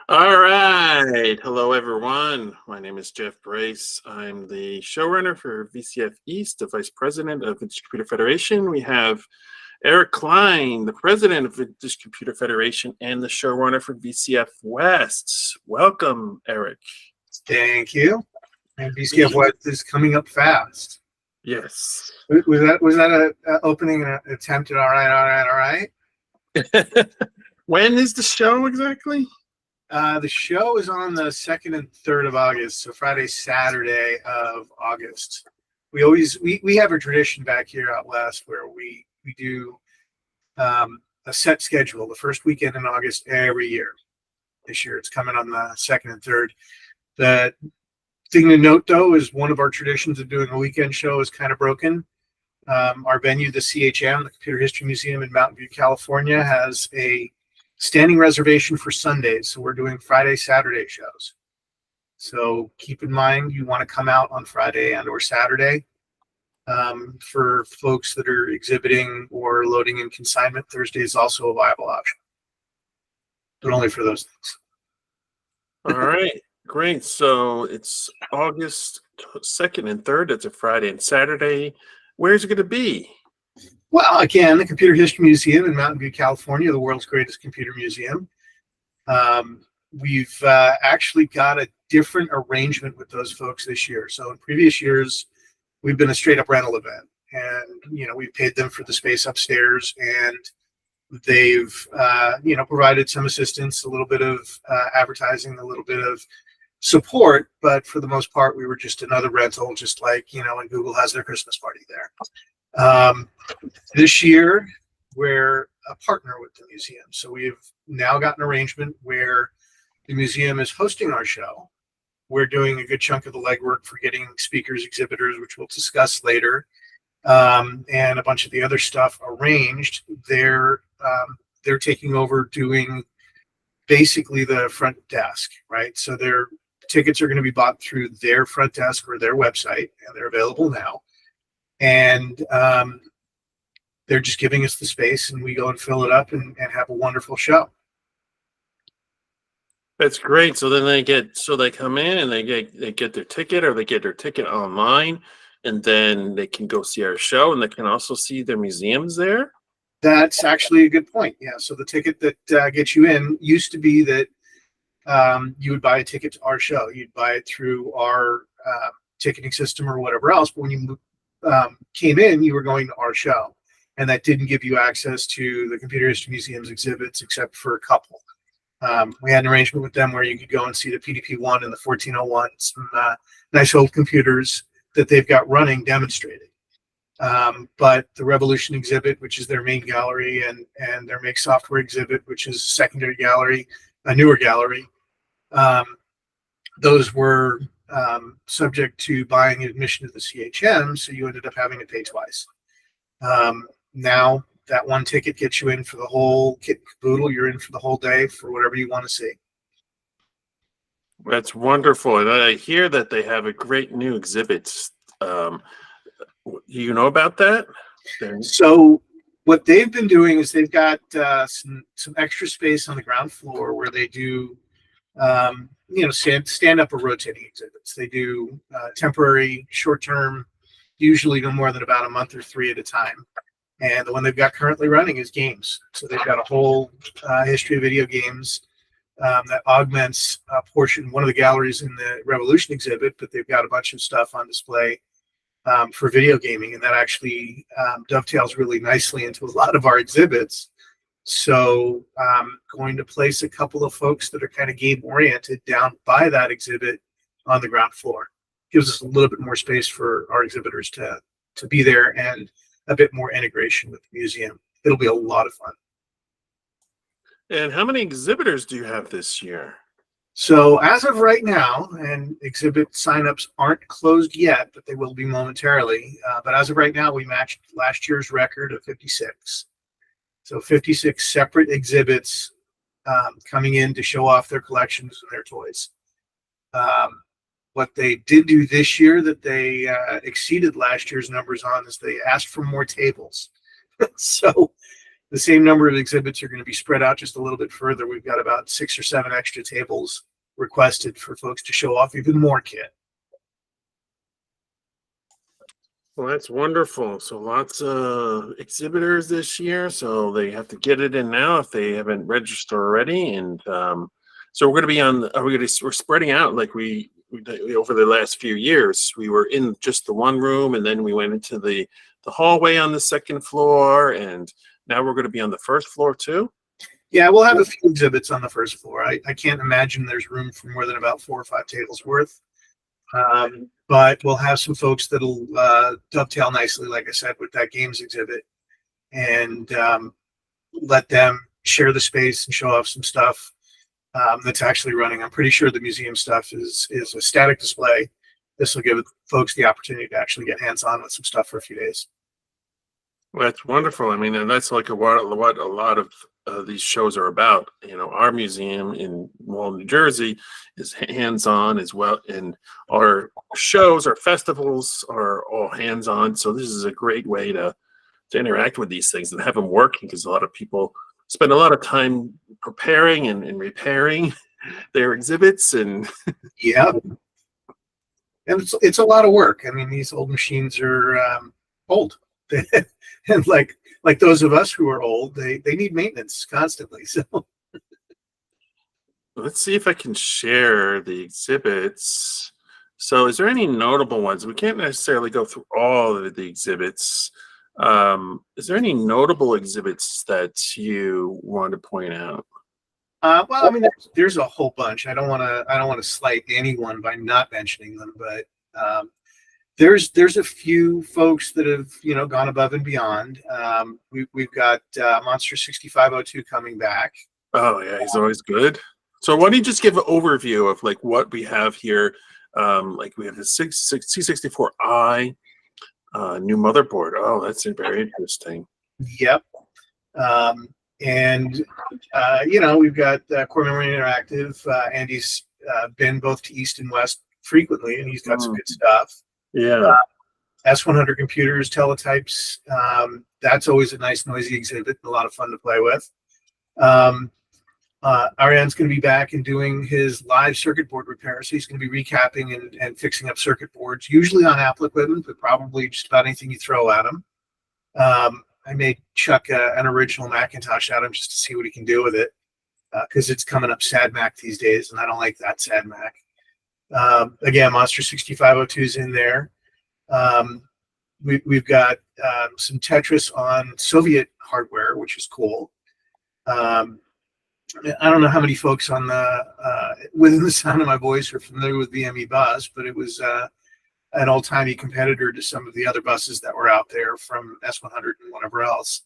All right. Hello, everyone. My name is Jeff Brace. I'm the showrunner for VCF East, the vice president of Vintage Computer Federation. We have Eric Klein, the president of Vintage Computer Federation and the showrunner for VCF West. Welcome, Eric. Thank you. And VCF West is coming up fast. Yes. Was that a opening attempt at all right? When is the show exactly? The show is on the 2nd and 3rd of August, so Friday, Saturday of August. We have a tradition back here out west where we do a set schedule the first weekend in August every year. This year it's coming on the 2nd and 3rd. The thing to note, though, is one of our traditions of doing a weekend show is kind of broken. Our venue, the CHM, the Computer History Museum in Mountain View, California, has a standing reservation for Sundays. So we're doing Friday, Saturday shows. So keep in mind, you want to come out on Friday and or Saturday. For folks that are exhibiting or loading in consignment, Thursday is also a viable option, but only for those things. All right, great. So it's August 2nd and 3rd. It's a Friday and Saturday. Where's it going to be? Well, again, the Computer History Museum in Mountain View, California, the world's greatest computer museum. We've actually got a different arrangement with those folks this year. So in previous years, we've been a straight up rental event, and we've paid them for the space upstairs, and they've provided some assistance, a little bit of advertising, a little bit of support, but for the most part, we were just another rental, just like when Google has their Christmas party there. This year, we're a partner with the museum. So we've now got an arrangement where the museum is hosting our show. We're doing a good chunk of the legwork for getting speakers, exhibitors, which we'll discuss later, and a bunch of the other stuff arranged. They're taking over doing basically the front desk, right? So their tickets are going to be bought through their front desk or their website, and they're available now. And they're just giving us the space, and we go and fill it up and have a wonderful show. That's great. So then they come in and they get their ticket, or they get their ticket online, and then they can go see our show, and they can also see their museums there. That's actually a good point. Yeah. So the ticket that gets you in used to be that you would buy a ticket to our show. You'd buy it through our ticketing system or whatever else. But when you came in, you were going to our show, and that didn't give you access to the Computer History Museum's exhibits except for a couple. We had an arrangement with them where you could go and see the PDP-1 and the 1401, some nice old computers that they've got running demonstrated. But the Revolution exhibit, which is their main gallery, and their Make Software exhibit, which is a secondary gallery, a newer gallery, those were subject to buying admission to the CHM, so you ended up having to pay twice. Now that one ticket gets you in for the whole kit and caboodle. You're in for the whole day for whatever you want to see. That's wonderful, and I hear that they have a great new exhibits. You know about that? So what they've been doing is they've got some extra space on the ground floor where they do stand up or rotating exhibits. They do temporary, short-term, usually no more than about a month or 3 at a time. And the one they've got currently running is games. So they've got a whole history of video games that augments a portion, one of the galleries in the Revolution exhibit, but they've got a bunch of stuff on display for video gaming, and that actually dovetails really nicely into a lot of our exhibits. So I'm going to place a couple of folks that are kind of game oriented down by that exhibit on the ground floor. Gives us a little bit more space for our exhibitors to be there, and a bit more integration with the museum. It'll be a lot of fun. And how many exhibitors do you have this year? So as of right now, and exhibit signups aren't closed yet, but they will be momentarily. But as of right now, we matched last year's record of 56. So 56 separate exhibits coming in to show off their collections and their toys. What they did do this year that they exceeded last year's numbers on is they asked for more tables. So The same number of exhibits are going to be spread out just a little bit further. We've got about 6 or 7 extra tables requested for folks to show off even more kit. Well, that's wonderful. So lots of exhibitors this year. So they have to get it in now if they haven't registered already. And so we're going to be on. We're spreading out like we over the last few years. We were in just the one room, and then we went into the hallway on the second floor, and now we're going to be on the first floor too. Yeah, we'll have a few exhibits on the first floor. I can't imagine there's room for more than about 4 or 5 tables worth. But we'll have some folks that'll dovetail nicely, like I said, with that games exhibit, and let them share the space and show off some stuff that's actually running. I'm pretty sure the museum stuff is a static display. This will give folks the opportunity to actually get hands-on with some stuff for a few days. Well, that's wonderful. I mean, and that's like what a lot of these shows are about. You know, our museum in Wall, New Jersey is hands-on as well, and our shows, our festivals are all hands-on. So this is a great way to interact with these things and have them working, because a lot of people spend a lot of time preparing and repairing their exhibits. And yeah, and it's a lot of work. I mean, these old machines are old. And like those of us who are old, they need maintenance constantly. So let's see if I can share the exhibits. So is there any notable ones? We can't necessarily go through all of the exhibits. Is there any notable exhibits that you want to point out? well, I mean, there's a whole bunch. I don't want to slight anyone by not mentioning them, but there's a few folks that have gone above and beyond. We've got Monster 6502 coming back. Oh yeah, he's always good. So why don't you just give an overview of like what we have here? Like we have the C64i new motherboard. Oh, that's very interesting. Yep. And we've got Core Memory Interactive. Andy's been both to East and West frequently, and he's got some good stuff. Yeah. S100 computers, teletypes. That's always a nice noisy exhibit, a lot of fun to play with. Ariane's going to be back and doing his live circuit board repair. So he's going to be recapping and fixing up circuit boards, usually on Apple equipment, but probably just about anything you throw at him. I made Chuck an original Macintosh at him just to see what he can do with it, because it's coming up Sad Mac these days, and I don't like that Sad Mac. Again, Monster 6502 is in there. We've got some Tetris on Soviet hardware, which is cool. I don't know how many folks on within the sound of my voice are familiar with VME Bus, but it was an old-timey competitor to some of the other buses that were out there from S100 and whatever else.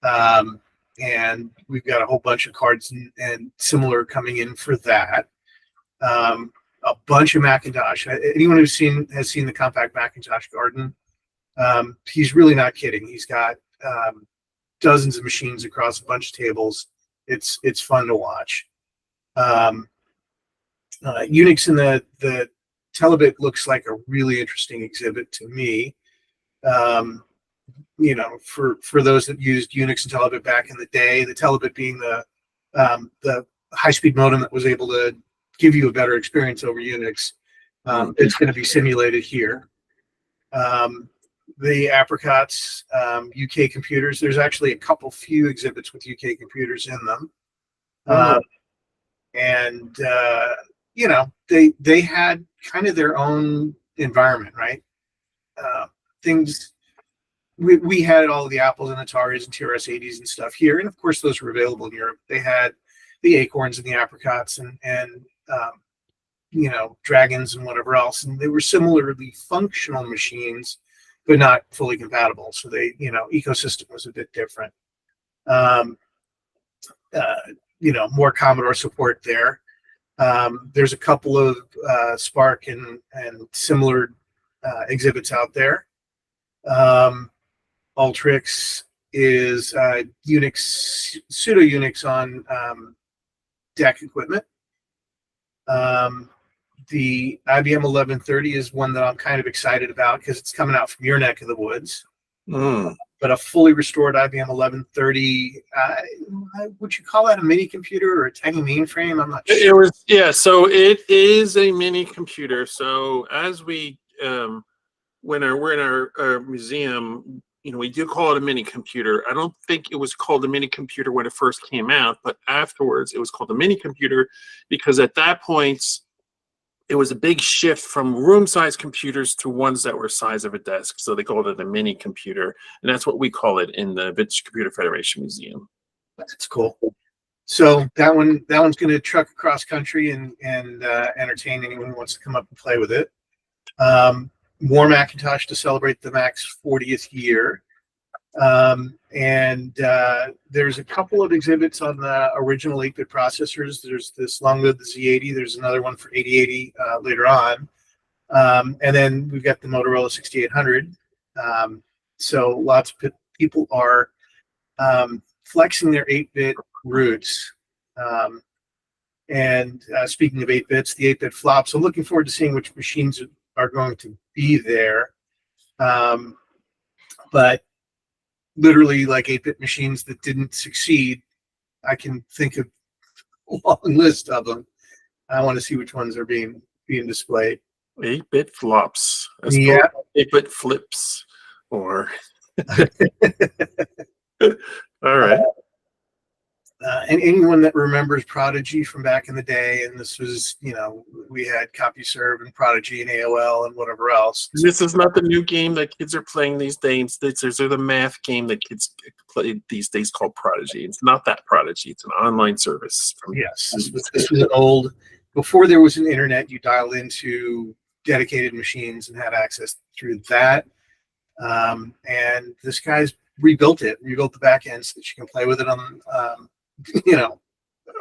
And we've got a whole bunch of cards and similar coming in for that. A bunch of Macintosh. Anyone has seen the compact Macintosh garden, he's really not kidding. He's got dozens of machines across a bunch of tables. It's fun to watch. Unix in the Telebit looks like a really interesting exhibit to me. For those that used Unix and Telebit back in the day, the Telebit being the high-speed modem that was able to give you a better experience over Unix. It's going to be simulated here. The Apricots, UK computers. There's actually a few exhibits with UK computers in them. They had kind of their own environment, right? Things we had all of the Apples and Ataris and TRS-80s and stuff here, and of course those were available in Europe. They had the Acorns and the Apricots and Dragons and whatever else, and they were similarly functional machines, but not fully compatible. So they, ecosystem was a bit different. More Commodore support there. There's a couple of Spark and similar exhibits out there. Ultrix is Unix, pseudo Unix on DEC equipment. The IBM 1130 is one that I'm kind of excited about because it's coming out from your neck of the woods. Mm. but a fully restored IBM 1130. Would you call that a mini computer or a tiny mainframe? I'm not It sure. was, yeah. So it is a mini computer. So as we when we're in our museum, we do call it a mini computer. I don't think it was called a mini computer when it first came out, but afterwards it was called a mini computer because at that point it was a big shift from room-sized computers to ones that were size of a desk. So they called it a mini computer, and that's what we call it in the Vintage Computer Federation Museum. That's cool. So that one's going to truck across country and entertain anyone who wants to come up and play with it. More Macintosh to celebrate the Mac's 40th year. And there's a couple of exhibits on the original 8-bit processors. There's this Long Live the Z80. There's another one for 8080 later on. And then we've got the Motorola 6800. So lots of people are flexing their 8-bit roots. And speaking of 8-bits, the 8-bit flops. I'm looking forward to seeing which machines are going to be there. But literally, like 8-bit machines that didn't succeed, I can think of a long list of them. I want to see which ones are being displayed. 8-bit flops. Yeah. 8-bit flips. Or all right. And anyone that remembers Prodigy from back in the day, and this was, we had CompuServe and Prodigy and AOL and whatever else. This is not the new game that kids are playing these days. This is the math game that kids play these days called Prodigy. It's not that Prodigy. It's an online service. Yes, this was an old, before there was an internet, you dialed into dedicated machines and had access through that. And this guy's rebuilt the back end so that you can play with it on,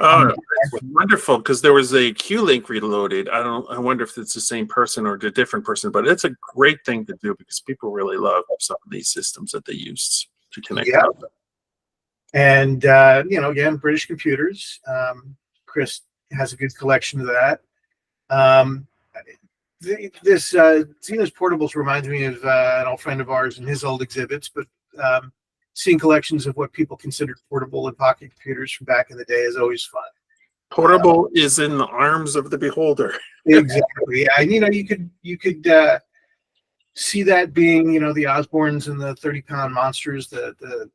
Oh, it's wonderful because there was a Q-Link reloaded. I wonder if it's the same person or a different person, but it's a great thing to do because people really love some of these systems that they use to connect. Yeah. And again, British computers. Chris has a good collection of that. This Xena's Portables reminds me of an old friend of ours and his old exhibits, but seeing collections of what people considered portable and pocket computers from back in the day is always fun. Portable is in the arms of the beholder. Exactly. And you could see that being the Osbornes and the 30-pound monsters, the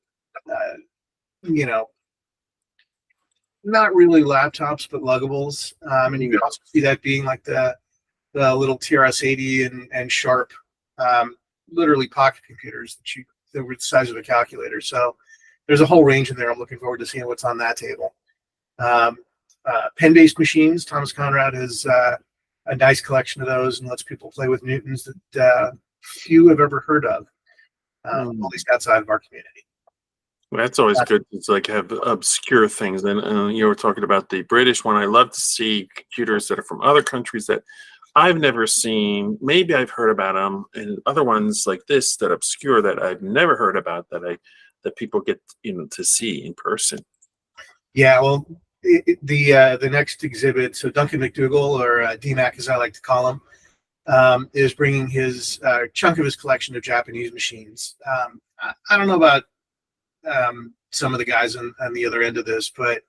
not really laptops but luggables, and you can also see that being like the little TRS-80 and Sharp, literally pocket computers that were the size of a calculator. So there's a whole range in there. I'm looking forward to seeing what's on that table. Pen-based machines. Thomas Conrad has a nice collection of those and lets people play with Newtons that few have ever heard of, at least outside of our community. That's always good. It's like have obscure things. And you were talking about the British one. I love to see computers that are from other countries that I've never seen. Maybe I've heard about them, and other ones like this that obscure that I've never heard about that people get to see in person. Yeah, well, the next exhibit, so Duncan McDougall, or DMAC as I like to call him, is bringing his chunk of his collection of Japanese machines. I don't know about some of the guys on the other end of this, but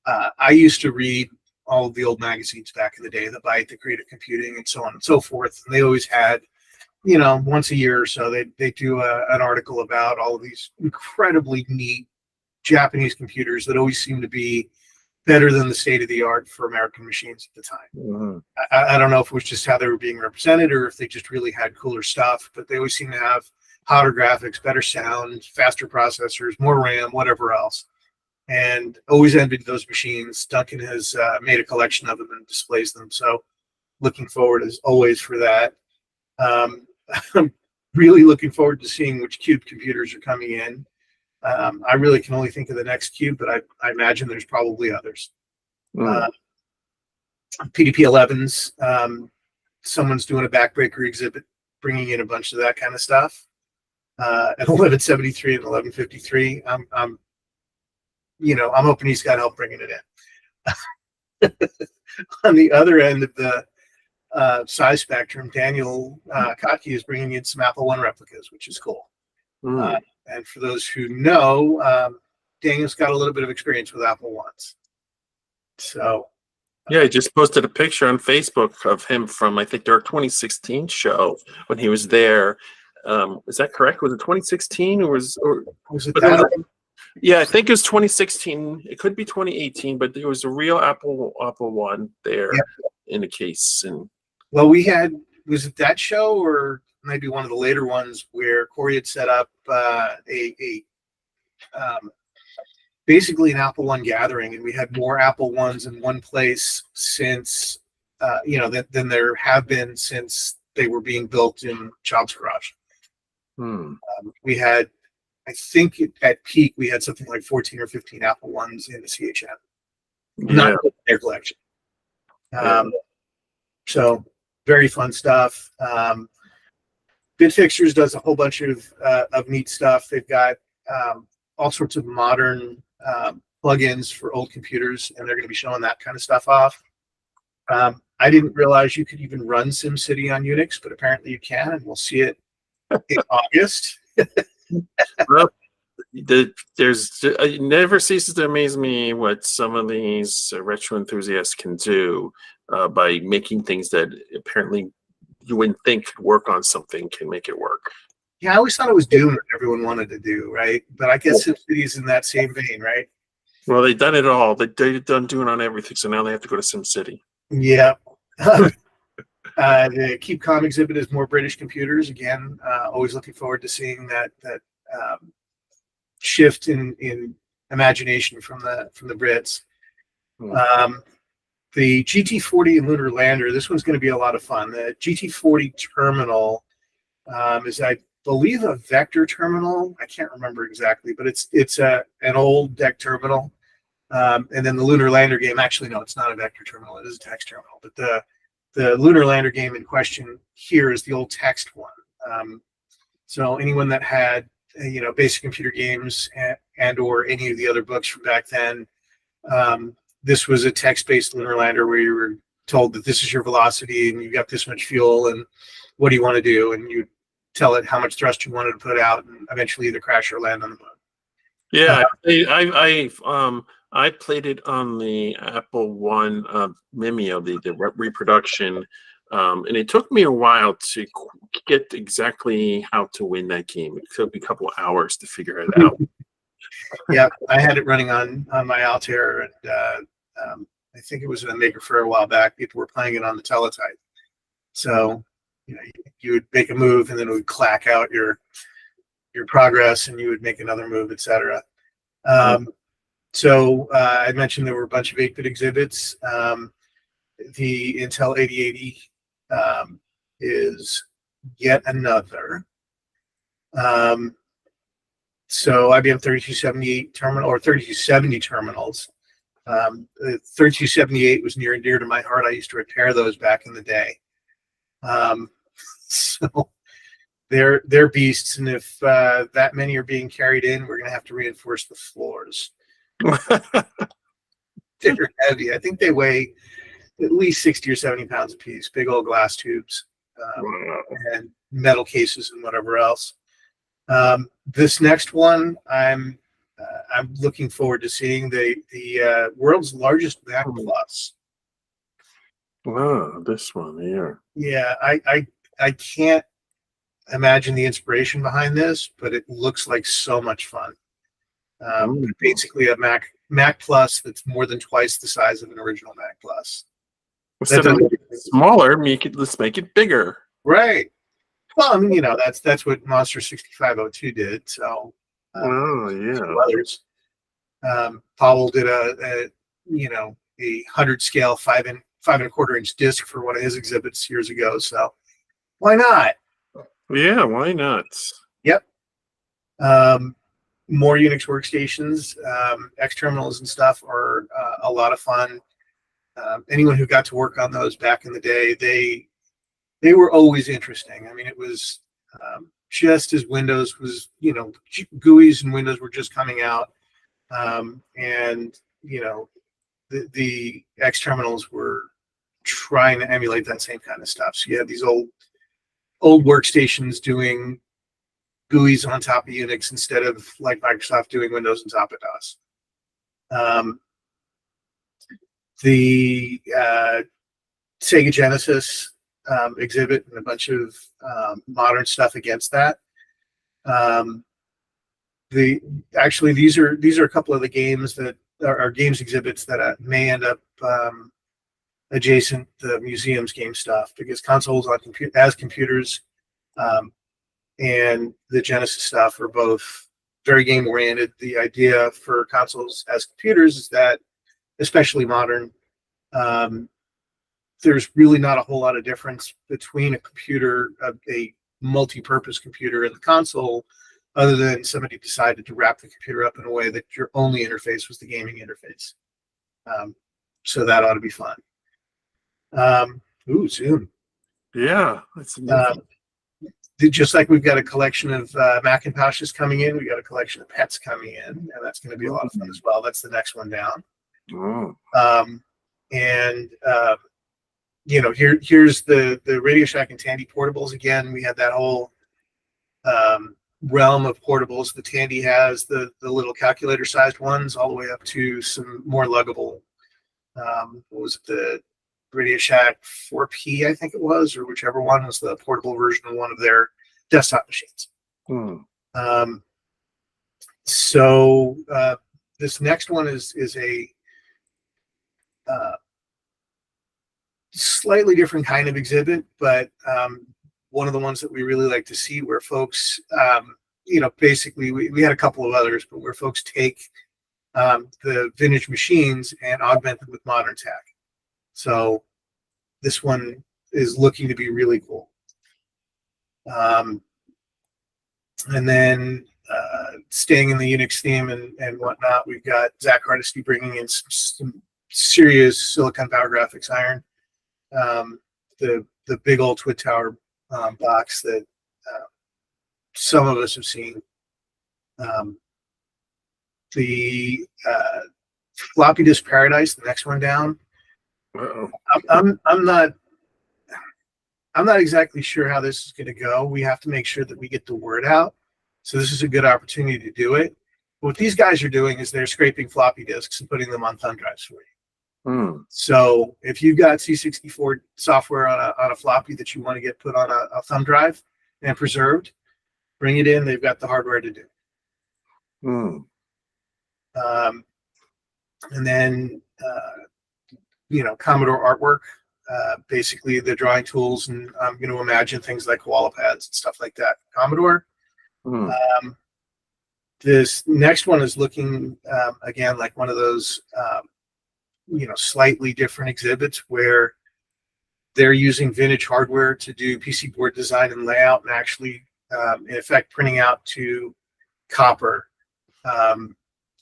I used to read all of the old magazines back in the day, the Byte, the Creative Computing, and so on and so forth. And they always had, once a year or so, they do an article about all of these incredibly neat Japanese computers that always seem to be better than the state of the art for American machines at the time. Mm-hmm. I don't know if it was just how they were being represented or if they just really had cooler stuff, but they always seem to have hotter graphics, better sound, faster processors, more RAM, whatever else. And always envied those machines. Duncan has made a collection of them and displays them. So looking forward as always for that. I'm really looking forward to seeing which Cube computers are coming in. I really can only think of the next Cube, but I imagine there's probably others. PDP-11s. Someone's doing a backbreaker exhibit, bringing in a bunch of that kind of stuff. At 1173 and 1153, I'm hoping he's got help bringing it in. On the other end of the size spectrum, Daniel Kotke is bringing in some Apple I replicas, which is cool. Mm. And for those who know, Daniel's got a little bit of experience with Apple Ones. So Yeah, I just posted a picture on Facebook of him from, I think, their 2016 show when he was there. Is that correct? Was it 2016 or was it but that? yeah, I think it was 2016. It could be 2018, but there was a real Apple One there Yep. in the case. And Well, was it that show or maybe one of the later ones where Corey had set up um, basically an Apple One gathering, and we had more Apple Ones in one place since than there have been since they were being built in Child's Garage. We had, I think at peak, we had something like 14 or 15 Apple Ones in the CHN, not their collection. So very fun stuff. BitFixtures does a whole bunch of neat stuff. They've got all sorts of modern plugins for old computers, and they're going to be showing that kind of stuff off. I didn't realize you could even run SimCity on Unix, but apparently you can, and we'll see it in August. Well, it never ceases to amaze me what some of these retro enthusiasts can do by making things that apparently you wouldn't think could work on something can make it work. Yeah, I always thought it was Doom that everyone wanted to do, right? But I guess SimCity is in that same vein, right? Well, they've done it all. They've done Doom on everything, so now they have to go to SimCity. Yeah. The Keep Calm exhibit is more British computers. Again, always looking forward to seeing that shift in imagination from the Brits. The GT40 and Lunar Lander, this one's going to be a lot of fun. The GT40 terminal is, I believe, a vector terminal. I can't remember exactly, but it's an old DEC terminal. And then the Lunar Lander game, actually, no, it's not a vector terminal. It is a text terminal. But the Lunar Lander game in question here is the old text one. So anyone that had basic computer games and or any of the other books from back then, this was a text-based Lunar Lander where you were told that this is your velocity and you've got this much fuel and what do you want to do, and you tell it how much thrust you wanted to put out, and eventually either crash or land on the moon. Yeah, I played it on the Apple One Mimeo, the reproduction, and it took me a while to get exactly how to win that game. It took me a couple of hours to figure it out. Yeah, I had it running on my Altair, and I think it was in a Maker Faire a while back. People were playing it on the teletype. So, you would make a move, and then it would clack out your progress, and you would make another move, etc. So I mentioned there were a bunch of 8-bit exhibits. The Intel 8080 is yet another. So IBM 3278 terminal or 3270 terminals. The 3278 was near and dear to my heart. I used to repair those back in the day. So they're beasts, and if that many are being carried in, we're going to have to reinforce the floors. They're heavy. I think they weigh at least 60 or 70 pounds a piece. Big old glass tubes and metal cases and whatever else. This next one, I'm looking forward to seeing the world's largest Mac Plus. Wow, this one here. Yeah, I can't imagine the inspiration behind this, but it looks like so much fun. Basically, a Mac Plus that's more than twice the size of an original Mac Plus. Instead of making it smaller, let's make it bigger. Right. Well, I mean, that's what Monster 6502 did. So, others. Powell did a 100 scale 5 1/4 inch disc for one of his exhibits years ago. So, why not? Yeah, why not? Yep. More Unix workstations, X terminals and stuff are a lot of fun. Anyone who got to work on those back in the day, they were always interesting. I mean, it was just as Windows was, GUIs and Windows were just coming out, and the X terminals were trying to emulate that same kind of stuff. So you had these old workstations doing GUIs on top of Unix instead of like Microsoft doing Windows on top of DOS. The Sega Genesis exhibit and a bunch of modern stuff against that. These are a couple of the games that are games exhibits that may end up adjacent the museum's game stuff, because consoles on computers and the Genesis stuff are both very game oriented. The idea for consoles as computers is that, especially modern, there's really not a whole lot of difference between a computer, a multi-purpose computer, and the console, other than somebody decided to wrap the computer up in a way that your only interface was the gaming interface. So that ought to be fun. Zoom. Yeah, that's amazing. Just like we've got a collection of Macintoshes coming in, we got a collection of pets coming in, and that's going to be a lot of fun as well. That's the next one down. Here's the Radio Shack and Tandy portables again. We had that whole realm of portables. The Tandy has the little calculator-sized ones, all the way up to some more luggable. What was it, the Radio Shack 4P, I think it was, or whichever one was the portable version of one of their desktop machines. This next one is a slightly different kind of exhibit, but one of the ones that we really like to see, where folks, basically we had a couple of others, but where folks take the vintage machines and augment them with modern tech. So this one is looking to be really cool. And then staying in the Unix theme and whatnot, we've got Zach Hardesty bringing in some serious silicon power graphics iron. The big old Twin Tower box that some of us have seen. The floppy disk Paradise, the next one down. I'm not exactly sure how this is going to go. We have to make sure that we get the word out. So this is a good opportunity to do it. What these guys are doing is they're scraping floppy disks and putting them on thumb drives for you. So if you've got C64 software on a floppy that you want to get put on a thumb drive and preserved, bring it in. They've got the hardware to do. And then Commodore artwork, basically the drawing tools, and I'm going to imagine things like koala pads and stuff like that. Commodore. This next one is looking again like one of those slightly different exhibits where they're using vintage hardware to do PC board design and layout, and actually in effect printing out to copper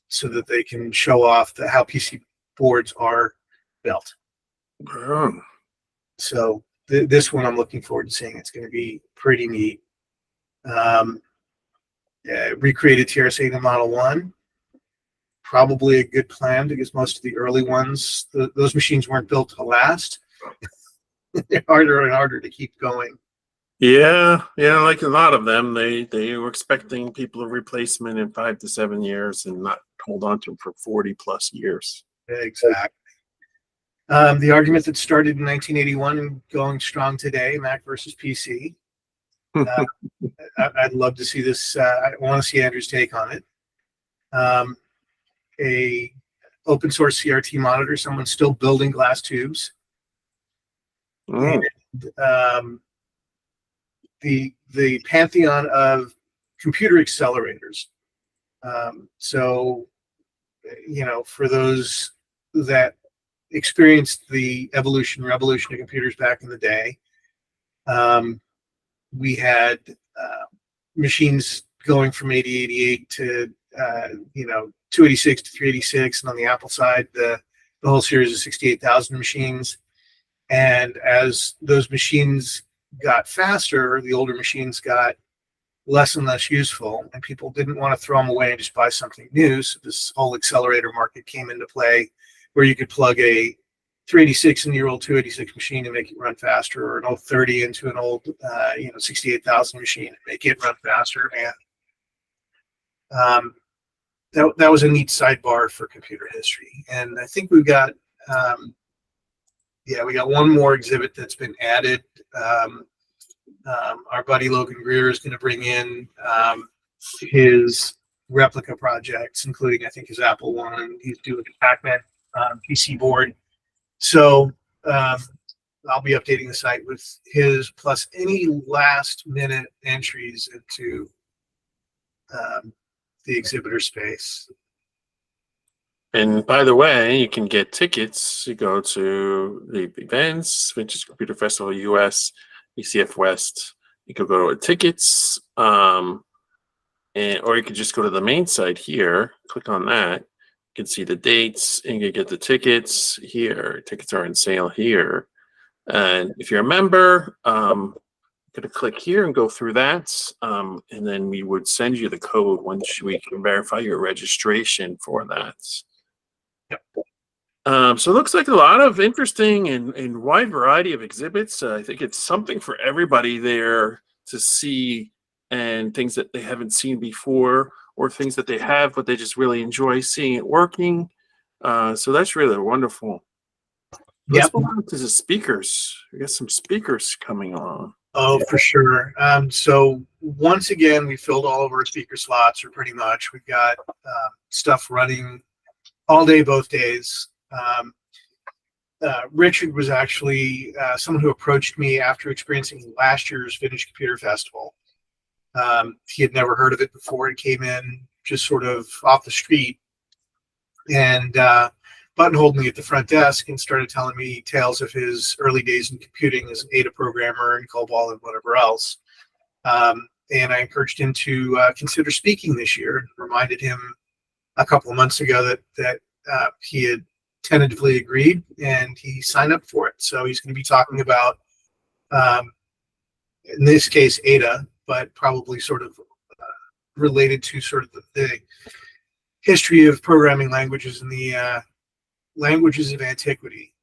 so that they can show off how PC boards are built. So this one I'm looking forward to seeing. It's going to be pretty neat. Recreated TRS-80 Model 1. Probably a good plan, because most of the early ones, those machines weren't built to last. They're harder and harder to keep going. Yeah, like a lot of them, they were expecting people of replacement in 5 to 7 years and not hold on to them for 40 plus years. Exactly. The argument that started in 1981 and going strong today, Mac versus PC. I'd love to see this. I want to see Andrew's take on it. A open source CRT monitor. Someone's still building glass tubes. And, the pantheon of computer accelerators. For those that experienced the revolution of computers back in the day, we had machines going from 8088 to 286 to 386, and on the Apple side, the whole series of 68,000 machines. And as those machines got faster, the older machines got less and less useful, and people didn't want to throw them away and just buy something new. So this whole accelerator market came into play, where you could plug a 386 in the old 286 machine and make it run faster, or an old 30 into an old 68,000 machine and make it run faster. And that was a neat sidebar for computer history. And I think we've got we got one more exhibit that's been added. Our buddy Logan Greer is going to bring in his replica projects, including I think his Apple One. He's doing a Pac-Man PC board. So I'll be updating the site with his, plus any last minute entries into the exhibitor space. And by the way, you can get tickets. You go to the events, which is Computer Festival US, VCF West. You could go to tickets, or you could just go to the main site here, click on that. You can see the dates and you get the tickets here. Tickets are on sale here. And if you're a member, going to click here and go through that. And then we would send you the code once we can verify your registration for that. Yep. So it looks like a lot of interesting and wide variety of exhibits. I think it's something for everybody there to see, and things that they haven't seen before, or things that they have, but they just really enjoy seeing it working. So that's really wonderful. Let's move on to the speakers. We got some speakers coming on. Oh, for sure. So once again, we filled all of our speaker slots, or pretty much. We've got stuff running all day, both days. Richard was actually someone who approached me after experiencing last year's Vintage Computer Festival. He had never heard of it before. It came in just sort of off the street, and buttonholed me at the front desk and started telling me tales of his early days in computing as an Ada programmer and COBOL and whatever else. And I encouraged him to consider speaking this year, and reminded him a couple of months ago that he had tentatively agreed, and he signed up for it. So he's going to be talking about, in this case, Ada, but probably sort of related to sort of the history of programming languages and the languages of antiquity.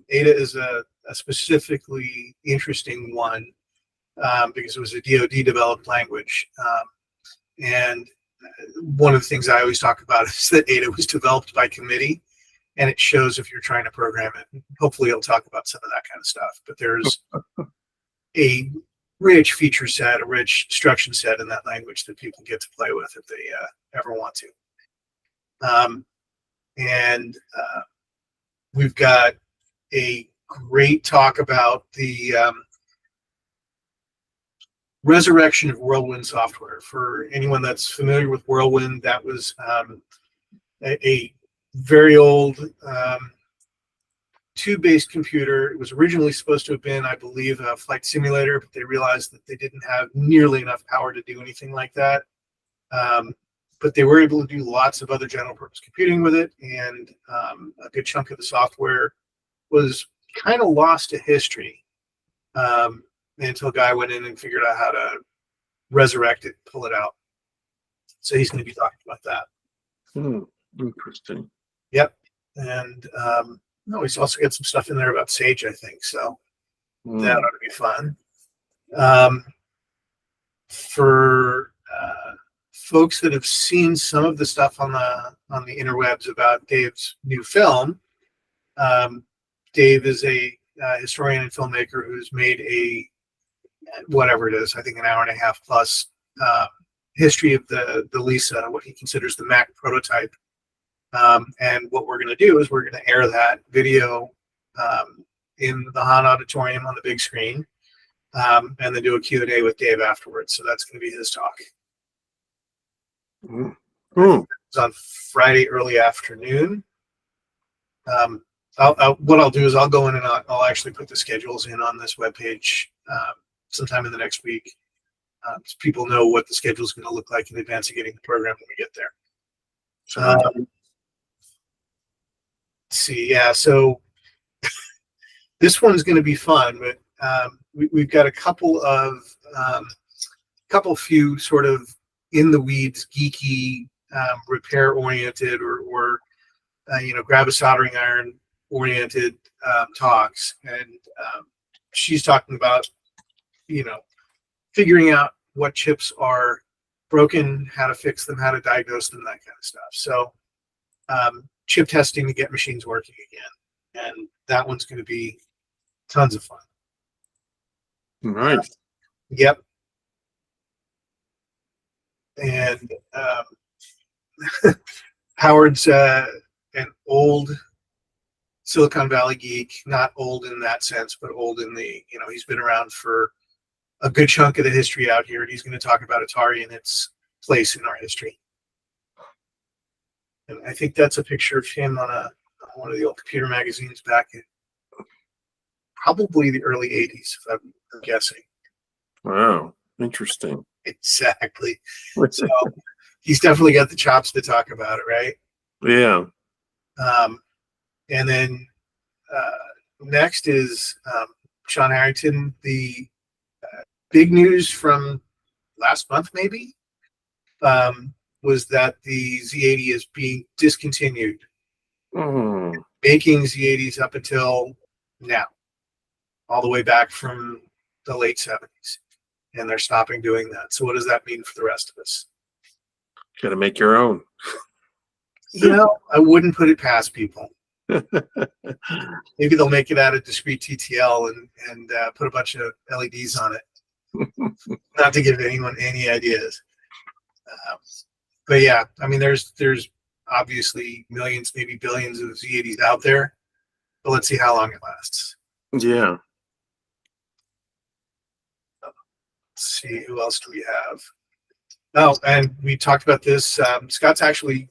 Ada is a specifically interesting one because it was a DoD developed language. And one of the things I always talk about is that Ada was developed by committee, and it shows if you're trying to program it. Hopefully he'll talk about some of that kind of stuff, but there's a rich feature set, a rich instruction set in that language that people get to play with if they ever want to. And we've got a great talk about the resurrection of Whirlwind software. For anyone that's familiar with Whirlwind, that was a very old tube-based computer. It was originally supposed to have been, I believe, a flight simulator, but they realized that they didn't have nearly enough power to do anything like that. But they were able to do lots of other general purpose computing with it, and a good chunk of the software was kind of lost to history until a guy went in and figured out how to resurrect it, pull it out. So he's going to be talking about that. Interesting. Yep. And he's also got some stuff in there about Sage, I think. So that ought to be fun. For folks that have seen some of the stuff on the interwebs about Dave's new film, Dave is a historian and filmmaker who's made a, whatever it is, I think an hour and a half plus history of the Lisa, what he considers the Mac prototype. And what we're going to do is we're going to air that video in the Hahn Auditorium on the big screen, and then do a Q&A with Dave afterwards. So that's going to be his talk. It's on Friday early afternoon. What I'll do is I'll go in and I'll actually put the schedules in on this webpage sometime in the next week, so people know what the schedule is going to look like in advance of getting the program when we get there. Let's see, yeah. So this one's going to be fun, but we've got a couple few sort of in the weeds, geeky, repair oriented, or grab a soldering iron oriented talks, and she's talking about, figuring out what chips are broken, how to fix them, how to diagnose them, that kind of stuff. So chip testing to get machines working again, and that one's going to be tons of fun. Nice. Yep. And Howard's an old Silicon Valley geek, not old in that sense, but old in the, he's been around for a good chunk of the history out here, and he's going to talk about Atari and its place in our history. And I think that's a picture of him on one of the old computer magazines back in probably the early 80s, if I'm guessing. Wow, interesting. Exactly. So he's definitely got the chops to talk about it, right? Yeah. And then next is Sean Harrington. The big news from last month, maybe, was that the Z80 is being discontinued. Making Z80s up until now, all the way back from the late 70s. And they're stopping doing that. So what does that mean for the rest of us? Got to make your own. I wouldn't put it past people. Maybe they'll make it out of discrete TTL and put a bunch of LEDs on it. Not to give anyone any ideas. But yeah, I mean, there's obviously millions, maybe billions of Z80s out there. But let's see how long it lasts. Yeah. Let's see, who else do we have? Oh, and we talked about this. Scott's actually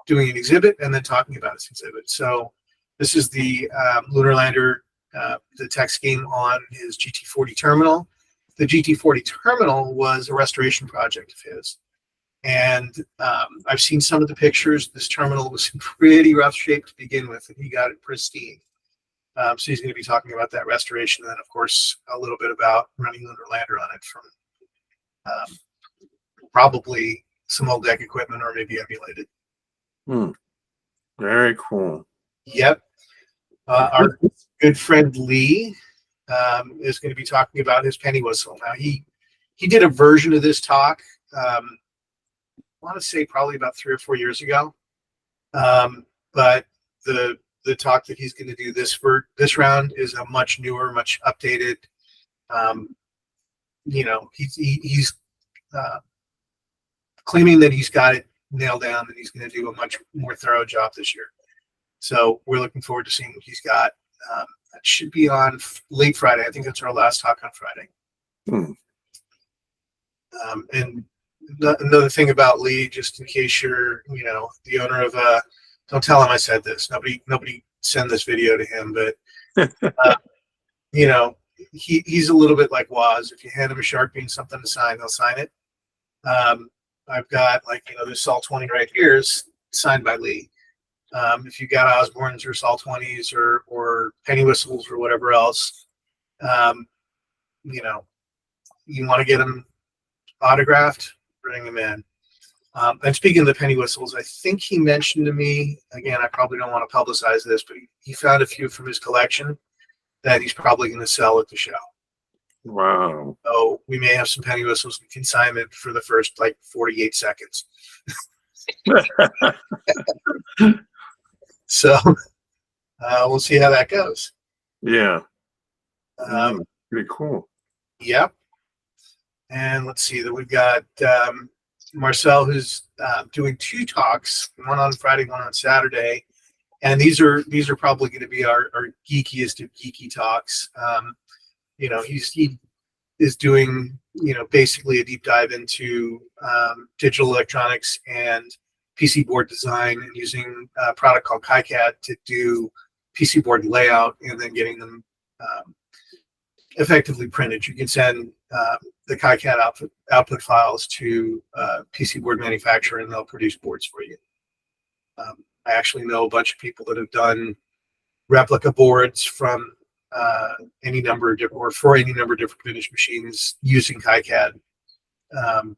doing an exhibit and then talking about his exhibit. So this is the lunar lander, the tech scheme on his GT40 terminal. The GT40 terminal was a restoration project of his. And I've seen some of the pictures. This terminal was in pretty rough shape to begin with, and he got it pristine. So he's going to be talking about that restoration, and then, of course, a little bit about running lunar lander on it from probably some old deck equipment or maybe emulated. Very cool. Yep. Our good friend Lee is going to be talking about his penny whistle. Now, he did a version of this talk, I want to say probably about 3 or 4 years ago. But the talk that he's going to do this round is a much newer, much updated. He's claiming that he's got it nailed down and he's going to do a much more thorough job this year. So we're looking forward to seeing what he's got. That should be on late Friday. I think that's our last talk on Friday. And another thing about Lee, just in case you're, the owner of don't tell him I said this. Nobody send this video to him, but he's a little bit like Woz. If you hand him a Sharpie and something to sign, he'll sign it. I've got this Sol 20 right here is signed by Lee. If you got Osborne's or Sol 20s or penny whistles or whatever else, you want to get them autographed, bring them in. And speaking of the penny whistles, I think he mentioned to me, again, I probably don't want to publicize this, but he found a few from his collection that he's probably going to sell at the show. Wow. So we may have some penny whistles in consignment for the first 48 seconds. So we'll see how that goes. Yeah. Pretty cool. Yep. And let's see that we've got Marcel, who's doing 2 talks, one on Friday, one on Saturday. And these are probably going to be our geekiest of geeky talks. He is doing, basically a deep dive into digital electronics and PC board design and using a product called KiCad to do PC board layout and then getting them effectively printed. You can send the KiCad output files to PC board manufacturer and they'll produce boards for you. I actually know a bunch of people that have done replica boards from any number of different, or for any number of different vintage machines using KiCad, and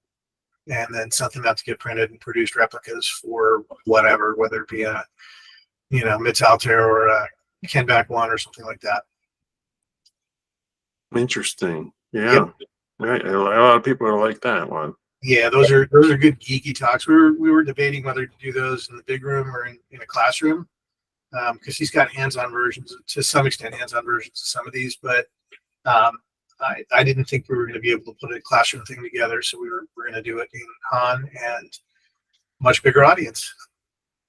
then sent them out to get printed and produced replicas for whatever, whether it be a Mitz Altair or Ken Back One or something like that. Interesting. Yeah. Yep. Right. A lot of people are like that one. Yeah, those are good geeky talks. We were debating whether to do those in the big room or in a classroom, because he's got hands-on versions, to some extent, hands-on versions of some of these, but I didn't think we were going to be able to put a classroom thing together, so we're going to do it in Han and much bigger audience.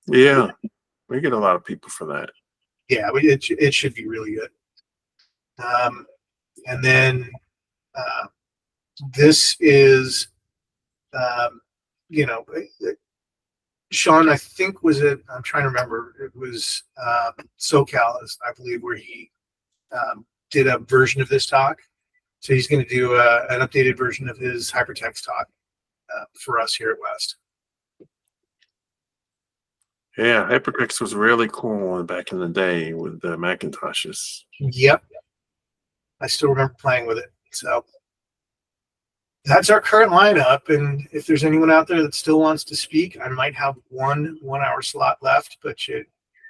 Yeah, we get a lot of people for that. Yeah, it should be really good. And then this is, Sean, I think I'm trying to remember, it was SoCal, I believe, where he did a version of this talk. So he's going to do an updated version of his hypertext talk for us here at West. Yeah, hypertext was really cool back in the day with the Macintoshes. Yep. I still remember playing with it. So that's our current lineup. And if there's anyone out there that still wants to speak, I might have one 1 hour slot left, but you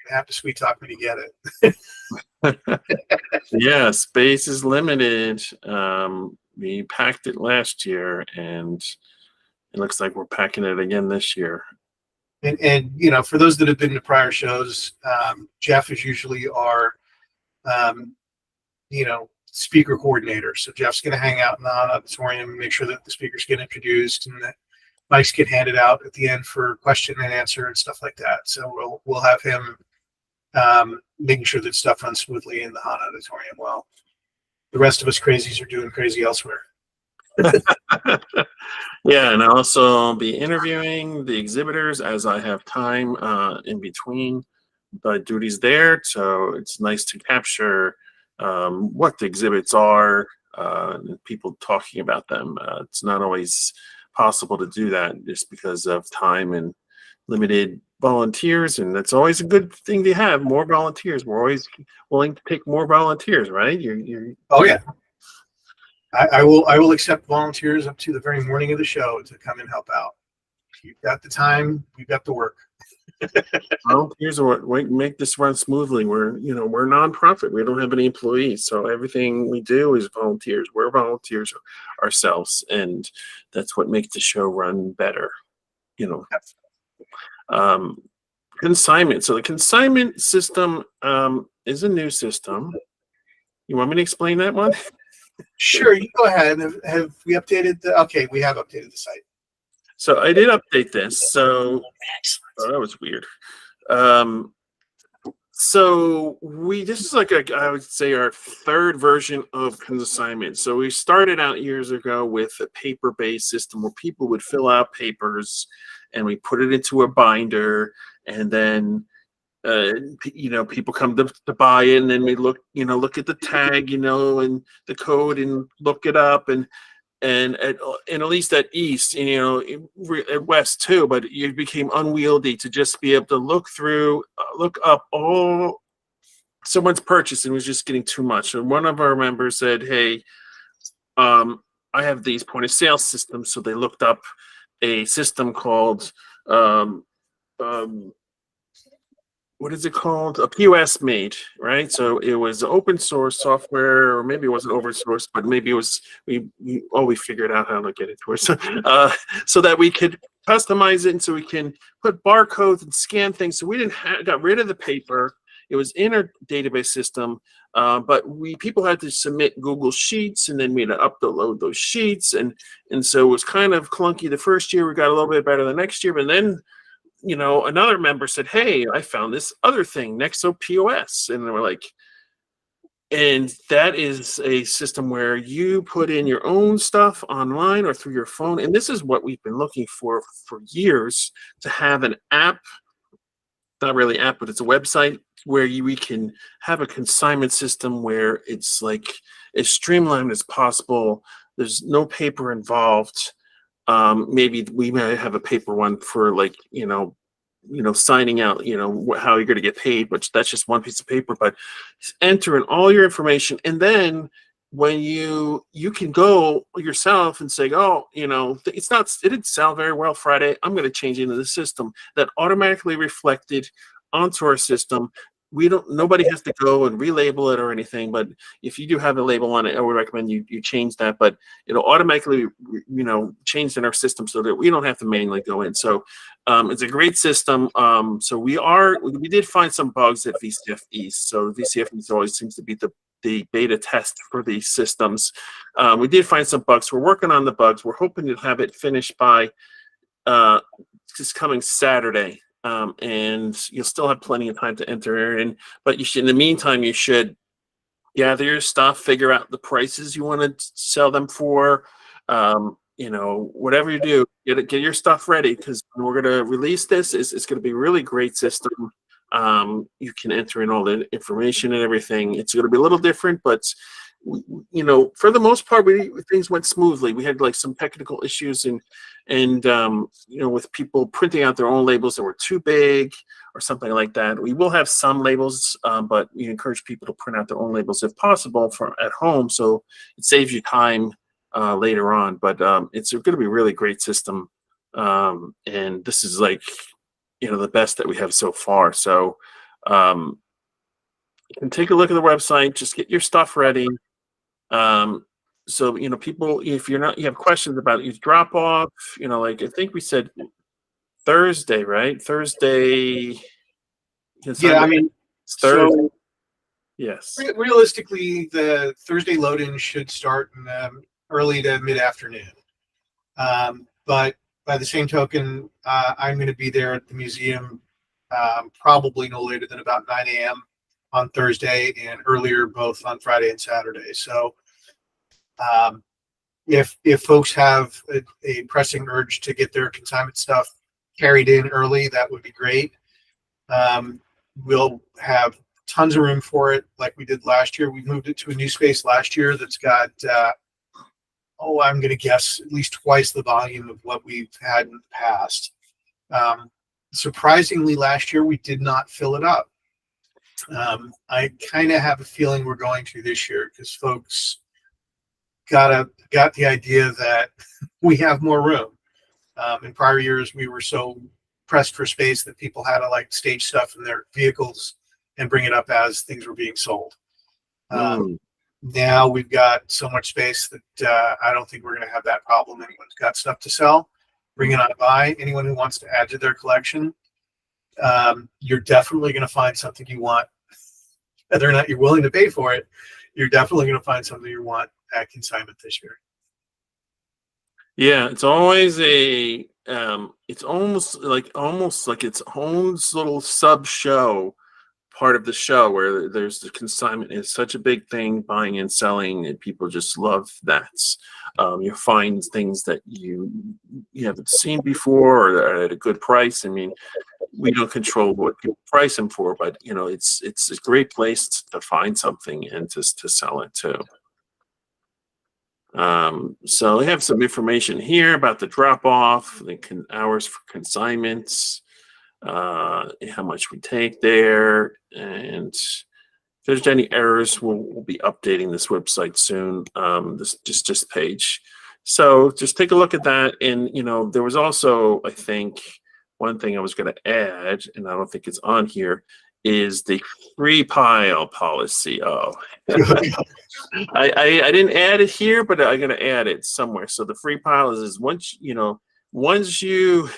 have to sweet talk me to get it. Yeah, space is limited. We packed it last year, and it looks like we're packing it again this year. And for those that have been to prior shows, Jeff is usually our speaker coordinator. So Jeff's going to hang out in the auditorium and make sure that the speakers get introduced and that mics get handed out at the end for question and answer and stuff like that. So we'll have him making sure that stuff runs smoothly in the Han auditorium while the rest of us crazies are doing crazy elsewhere. Yeah, and I'll also be interviewing the exhibitors as I have time in between the duties there. So it's nice to capture what the exhibits are, and people talking about them. It's not always possible to do that just because of time and limited volunteers, and that's always a good thing to have more volunteers. We're always willing to take more volunteers, right? Oh yeah. I will accept volunteers up to the very morning of the show to come and help out. If you've got the time, you've got the work. Volunteers are what make this run smoothly. We're a nonprofit. We don't have any employees, so everything we do is volunteers. We're volunteers ourselves, and that's what makes the show run better. Consignment. So the consignment system is a new system. You want me to explain that one? Sure, you go ahead. Have we updated okay, we have updated the site. So I did update this. So that was weird. So this is like I would say our third version of consignment. So we started out years ago with a paper-based system where people would fill out papers and we put it into a binder, and then people come to buy it, and then we look at the tag, and the code, and look it up, and at least at East, at West too, but it became unwieldy to just be able to look up all someone's purchase, and it was just getting too much. And one of our members said, "Hey, I have these point of sale systems," so they looked up a system called what is it called? A POS Mate, right? So it was open source software, or maybe it wasn't open source, but maybe it was. We figured out how to get it to us, so that we could customize it, and so we can put barcodes and scan things. So we got rid of the paper. It was in our database system, but people had to submit Google Sheets, and then we had to upload those sheets, and so it was kind of clunky the first year. We got a little bit better the next year, but then another member said, "Hey, I found this other thing, Nexo POS," and we're like, and that is a system where you put in your own stuff online or through your phone, and this is what we've been looking for years, to have an app. Not really app, but it's a website where we can have a consignment system where it's like as streamlined as possible. There's no paper involved. Maybe we might have a paper one for signing out, how you're going to get paid, which that's just one piece of paper, but enter in all your information. And then when you can go yourself and say, "Oh, it didn't sell very well Friday. I'm going to change it into the system," that automatically reflected onto our system. Nobody has to go and relabel it or anything, but if you do have a label on it, I would recommend you change that, but it'll automatically, change in our system so that we don't have to manually go in. So it's a great system. So we did find some bugs at VCF East. So VCF East always seems to be the beta test for these systems. We did find some bugs. We're working on the bugs. We're hoping to have it finished by this coming Saturday. And you'll still have plenty of time to enter in, but in the meantime, you should gather your stuff, figure out the prices you want to sell them for. Whatever you do, get your stuff ready, because when we're going to release this, it's going to be a really great system. You can enter in all the information and everything. It's going to be a little different, but for the most part, things went smoothly. We had like some technical issues and with people printing out their own labels that were too big or something like that. We will have some labels, but we encourage people to print out their own labels if possible at home, so it saves you time later on. But it's going to be a really great system, and this is like the best that we have so far. So you can take a look at the website, just get your stuff ready. So people, if you have questions about your drop off, like I think we said Thursday, right? Thursday. Yeah, I mean, it's Thursday. so Yes. Realistically, the Thursday load-in should start in early to mid-afternoon. But by the same token, I'm going to be there at the museum probably no later than about 9 a.m. on Thursday, and earlier both on Friday and Saturday. So if folks have a pressing urge to get their consignment stuff carried in early, that would be great. We'll have tons of room for it like we did last year. We moved it to a new space last year that's got, I'm going to guess at least twice the volume of what we've had in the past. Surprisingly, last year we did not fill it up. I kind of have a feeling we're going to this year, because folks got the idea that we have more room. In prior years, we were so pressed for space that people had to stage stuff in their vehicles and bring it up as things were being sold. Now we've got so much space that I don't think we're going to have that problem. Anyone's got stuff to sell, bring it on by. Anyone who wants to add to their collection, you're definitely going to find something you want. Whether or not you're willing to pay for it, you're definitely going to find something you want at consignment this year. Yeah, it's always it's almost like its own little sub show, part of the show, where there's the consignment is such a big thing, buying and selling, and people just love that. You find things that you haven't seen before, or are at a good price. I mean, we don't control what people price them for, but it's a great place to find something and to sell it too. So we have some information here about the drop off, the hours for consignments, how much we take there, and if there's any errors, we'll be updating this website soon. This page. So just take a look at that. And there was also, I think, one thing I was going to add, and I don't think it's on here, is the free pile policy. Oh, I didn't add it here, but I'm going to add it somewhere. So the free pile is once you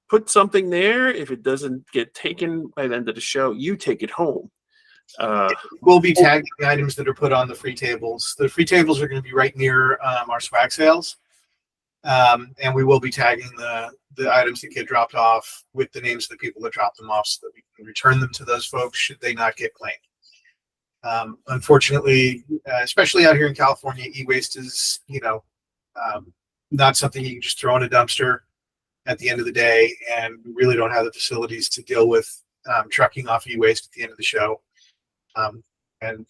put something there, if it doesn't get taken by the end of the show, you take it home. We'll be tagging the items that are put on the free tables. The free tables are going to be right near our swag sales. And we will be tagging the items that get dropped off with the names of the people that dropped them off, so that we can return them to those folks should they not get claimed. Unfortunately, especially out here in California, e-waste is not something you can just throw in a dumpster at the end of the day, and we really don't have the facilities to deal with trucking off e-waste at the end of the show. And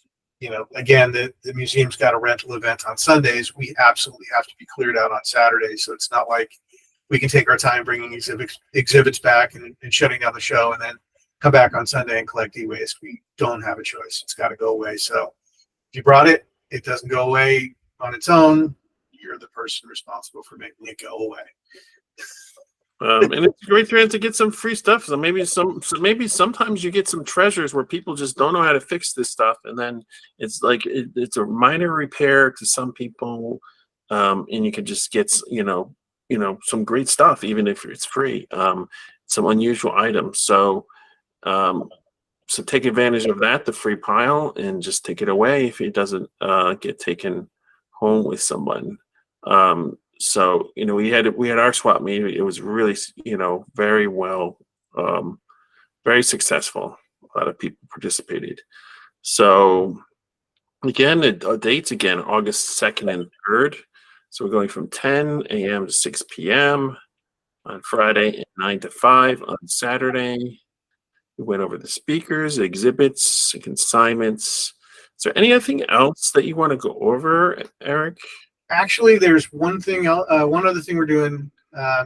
again, the museum's got a rental event on Sundays. We absolutely have to be cleared out on Saturdays. So it's not like we can take our time bringing exhibits back and shutting down the show and then come back on Sunday and collect e-waste. We don't have a choice. It's got to go away. So if you brought it, it doesn't go away on its own. You're the person responsible for making it go away. And it's a great chance to get some free stuff. So maybe sometimes you get some treasures where people just don't know how to fix this stuff, and then it's like it's a minor repair to some people, and you can just get some great stuff even if it's free. Some unusual items. Um, so take advantage of that, the free pile, and just take it away if it doesn't get taken home with someone. So we had our swap meet. It was really very well, very successful. A lot of people participated. So again, the dates again August 2nd and 3rd. So we're going from 10 a.m. to 6 p.m. on Friday and 9 to 5 on Saturday. We went over the speakers, exhibits, consignments. Is there anything else that you want to go over, Eric? Actually, there's one other thing we're doing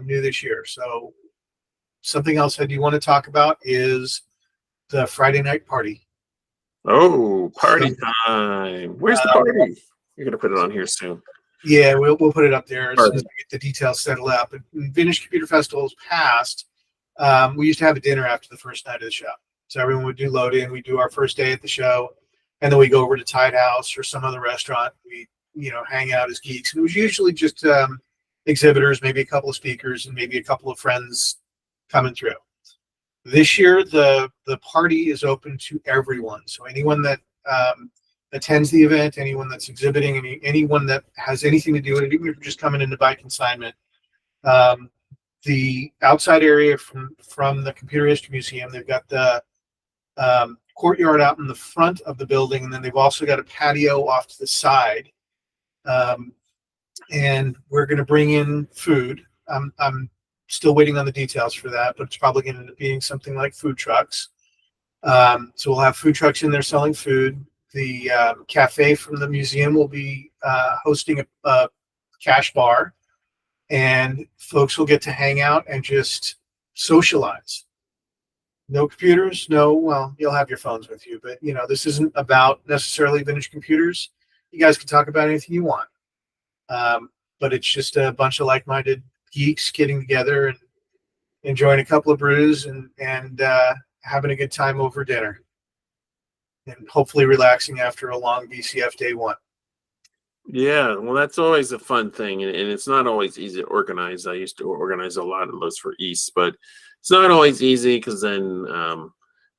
new this year. So something else that you want to talk about is the Friday night party. Oh, party time. Where's the party? You're going to put it on here soon. Yeah, we'll put it up there as soon as we get the details settled up. In Vintage Computer Festivals past, we used to have a dinner after the first night of the show. So everyone would do load in. We do our first day at the show, and then we go over to Tide House or some other restaurant. We hang out as geeks. And it was usually just exhibitors, maybe a couple of speakers, and maybe a couple of friends coming through. This year, the party is open to everyone. So anyone that attends the event, anyone that's exhibiting, anyone that has anything to do with it, even if you're just coming in to buy consignment. The outside area from the Computer History Museum, they've got the courtyard out in the front of the building, and then they've also got a patio off to the side. And we're going to bring in food. I'm still waiting on the details for that, but it's probably going to end up being something like food trucks. So we'll have food trucks in there selling food. The cafe from the museum will be hosting a cash bar, and folks will get to hang out and just socialize. No computers, well, you'll have your phones with you, but this isn't about necessarily vintage computers. You guys can talk about anything you want. But it's just a bunch of like-minded geeks getting together and enjoying a couple of brews and having a good time over dinner, and hopefully relaxing after a long VCF day one. Yeah, well, that's always a fun thing, and it's not always easy to organize. I used to organize a lot of those for East, but it's not always easy because then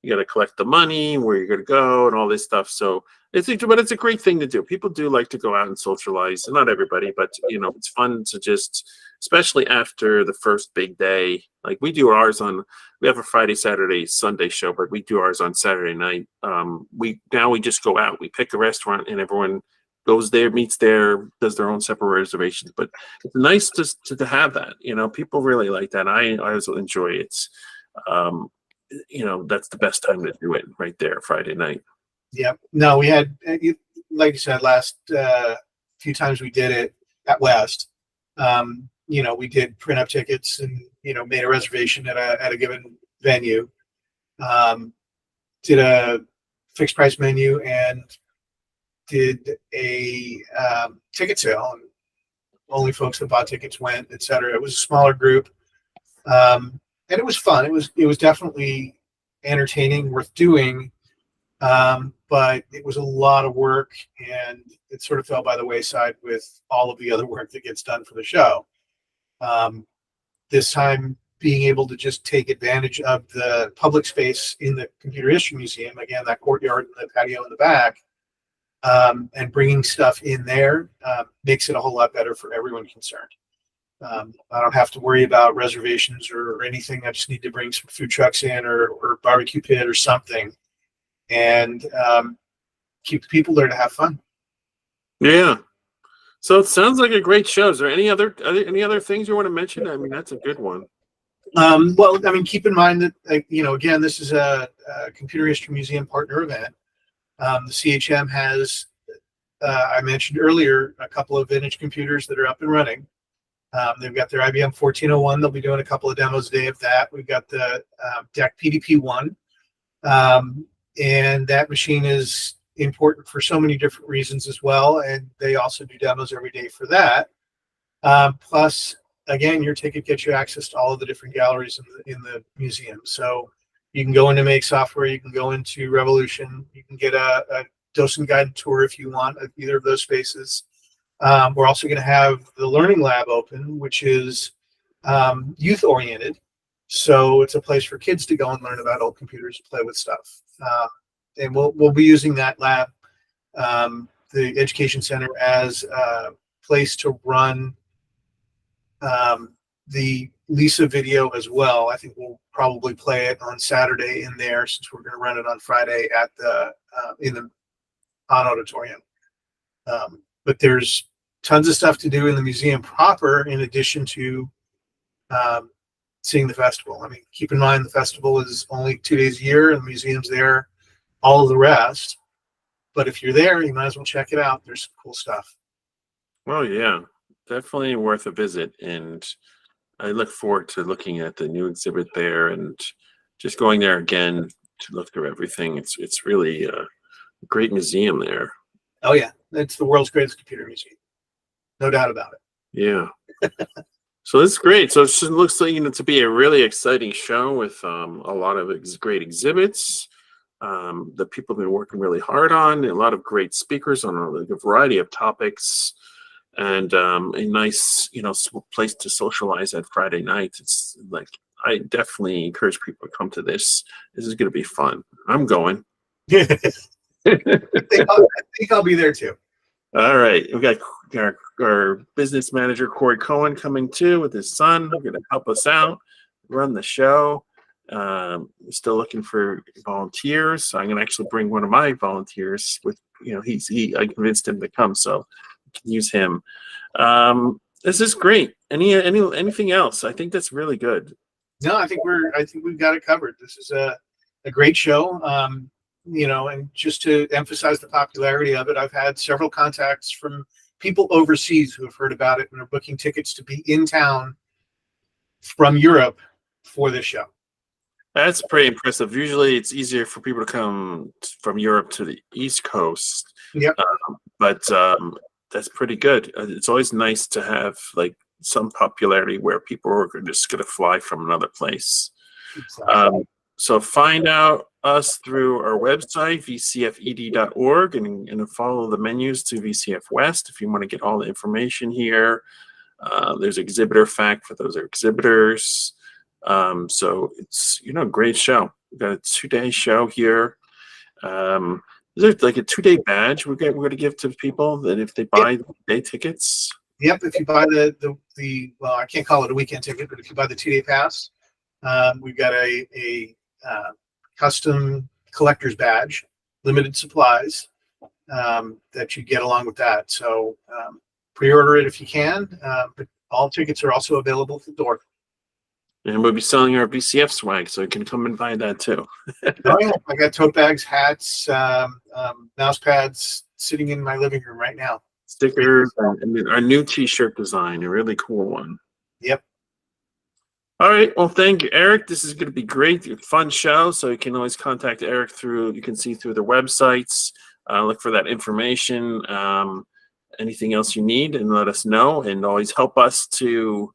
you got to collect the money, where you're going to go, and all this stuff. So it's a great thing to do. People do like to go out and socialize. Not everybody, but it's fun to just, especially after the first big day. Like we have a Friday, Saturday, Sunday show, but we do ours on Saturday night. We just go out. We pick a restaurant, and everyone goes there, meets there, does their own separate reservations. But it's nice to have that. People really like that. I also enjoy it. That's the best time to do it right there, Friday night. Yeah. No, we had, like you said, last few times we did it at West, we did print up tickets and, made a reservation at a given venue, did a fixed price menu, and did a ticket sale, and only folks that bought tickets went, etc. It was a smaller group, and it was fun. It was definitely entertaining, worth doing, but it was a lot of work, and it sort of fell by the wayside with all of the other work that gets done for the show. This time, being able to just take advantage of the public space in the Computer History Museum, again, that courtyard and the patio in the back, and bringing stuff in there makes it a whole lot better for everyone concerned. I don't have to worry about reservations or anything. I just need to bring some food trucks in or barbecue pit or something, and keep the people there to have fun. Yeah. So it sounds like a great show. Is there any other things you want to mention? I mean, that's a good one. Well, I mean, keep in mind that again, this is a Computer History Museum partner event. The CHM has, I mentioned earlier, a couple of vintage computers that are up and running. They've got their IBM 1401. They'll be doing a couple of demos a day of that. We've got the DEC PDP-1, and that machine is important for so many different reasons as well. And they also do demos every day for that. Plus, again, your ticket gets you access to all of the different galleries in the museum. So you can go into Make Software, you can go into Revolution, you can get a docent guided tour if you want at either of those spaces. We're also going to have the Learning Lab open, which is youth oriented. So it's a place for kids to go and learn about old computers and play with stuff. And we'll be using that lab, the education center, as a place to run the Lisa video as well. I think we'll probably play it on Saturday in there, since we're going to run it on Friday at the in the on auditorium. But there's tons of stuff to do in the museum proper, in addition to seeing the festival. I mean, keep in mind the festival is only 2 days a year, and the museum's there all of the rest. But if you're there, you might as well check it out. There's some cool stuff. Well, yeah, definitely worth a visit. And I look forward to looking at the new exhibit there and just going there again to look through everything. It's really a great museum there. Oh, yeah. It's the world's greatest computer museum. No doubt about it. Yeah. So it's great. So it looks like, to be a really exciting show with a lot of great exhibits that people have been working really hard on. A lot of great speakers on a variety of topics, and a nice, place to socialize at Friday night. It's like, I definitely encourage people to come to this. This is going to be fun. I'm going. I think I'll be there too. All right, we got our business manager Corey Cohen coming too with his son. They're going to help us out, run the show. We're still looking for volunteers, so I'm going to actually bring one of my volunteers. With I convinced him to come, so we can use him. This is great. Anything else? I think that's really good. No, I think we've got it covered. This is a great show. And just to emphasize the popularity of it, I've had several contacts from people overseas who have heard about it and are booking tickets to be in town from Europe for this show. That's pretty impressive. Usually it's easier for people to come from Europe to the East Coast. Yep. But that's pretty good. It's always nice to have like some popularity where people are just going to fly from another place. Exactly. So find out us through our website, vcfed.org, and follow the menus to VCF West if you want to get all the information here. There's exhibitor fact for those exhibitors. So it's, a great show. We've got a 2-day show here. Is there like a 2-day badge we're going to give to people that if they buy day tickets? Yep. If you buy the well, I can't call it a weekend ticket, but if you buy the 2-day pass, we've got a custom collector's badge, limited supplies, that you get along with that. So pre-order it if you can, but all tickets are also available at the door. And we'll be selling our VCF swag, so you can come and buy that too. Oh yeah, I got tote bags, hats, mouse pads sitting in my living room right now. Stickers, and our new T-shirt design, a really cool one. Yep. All right. Well, thank you, Eric. This is going to be great. A fun show. So you can always contact Eric you can see through their websites, look for that information, anything else you need, and let us know, and always help us to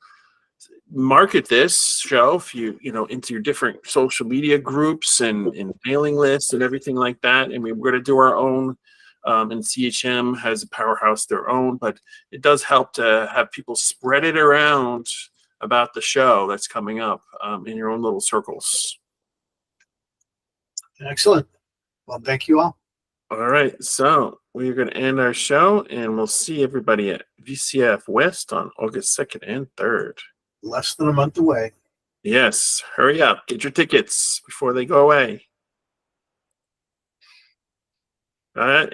market this show if into your different social media groups and mailing lists and everything like that. And we're going to do our own, and CHM has a Powerhouse their own, but it does help to have people spread it around about the show that's coming up in your own little circles. Excellent. Well, thank you all. All right. So we're going to end our show, and we'll see everybody at VCF West on August 2nd and 3rd. Less than a month away. Yes. Hurry up. Get your tickets before they go away. All right.